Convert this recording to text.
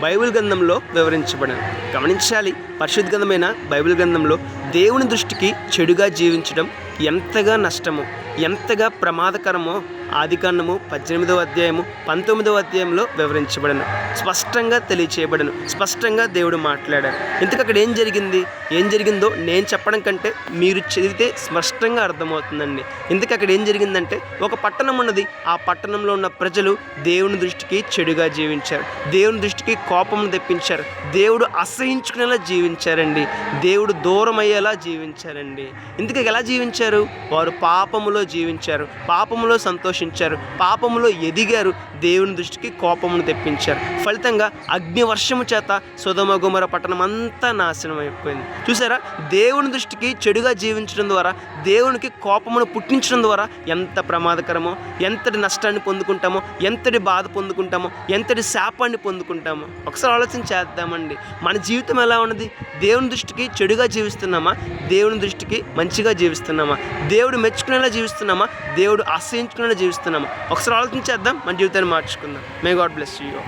Bible గ్రంథంలో వివరించబడింది. గమనించాలి, పరిశుద్ధ గ్రంథమైన బైబిల్ గ్రంథంలో దేవుని దృష్టికి చెడుగా జీవించడం ఎంతగా నష్టమో, ఎంతగా ప్రమాదకరమో ఆదికాండము 18వ అధ్యాయము 19వ అధ్యాయంలో వివరించబడను, స్పష్టంగా తెలియచేయబడను, స్పష్టంగా దేవుడు మాట్లాడారు. ఇంతకు అక్కడ ఏం జరిగిందో నేను చెప్పడం కంటే మీరు చదివితే స్పష్టంగా అర్థమవుతుందండి. ఇంతకు అక్కడ ఏం జరిగిందంటే, ఒక పట్టణం ఉన్నది. ఆ పట్టణంలో ఉన్న ప్రజలు దేవుని దృష్టికి చెడుగా జీవించారు, దేవుని దృష్టికి కోపం తెప్పించారు, దేవుడు అసహించుకునేలా జీవించారండి, దేవుడు దూరం అయ్యేలా జీవించారండి. ఇంతకు ఎలా జీవించారు? వారు పాపములో జీవించారు, పాపములో సంతోషించారు, పాపములో ఎదిగారు, దేవుని దృష్టికి కోపమును తెప్పించారు. ఫలితంగా అగ్నివర్షము చేత సొదొమ గొమొర్రా పట్టణం అంతా నాశనం అయిపోయింది. చూసారా, దేవుని దృష్టికి చెడుగా జీవించడం ద్వారా, దేవునికి కోపమును పుట్టించడం ద్వారా ఎంత ప్రమాదకరమో, ఎంతటి నష్టాన్ని పొందుకుంటామో, ఎంతటి బాధ పొందుకుంటామో, ఎంతటి శాపాన్ని పొందుకుంటామో ఒకసారి ఆలోచన చేద్దామండి. మన జీవితం ఎలా ఉన్నది? దేవుని దృష్టికి చెడుగా జీవిస్తున్నామా? దేవుని దృష్టికి మంచిగా జీవిస్తున్నామా? దేవుడు మెచ్చుకునేలా జీవిస్తున్నామా? దేవుడు అసహించుకునేలా జీవిస్తున్నామా? ఒకసారి ఆలోచించేద్దాం, మన జీవితాన్ని మార్చుకుందాం. May god bless you.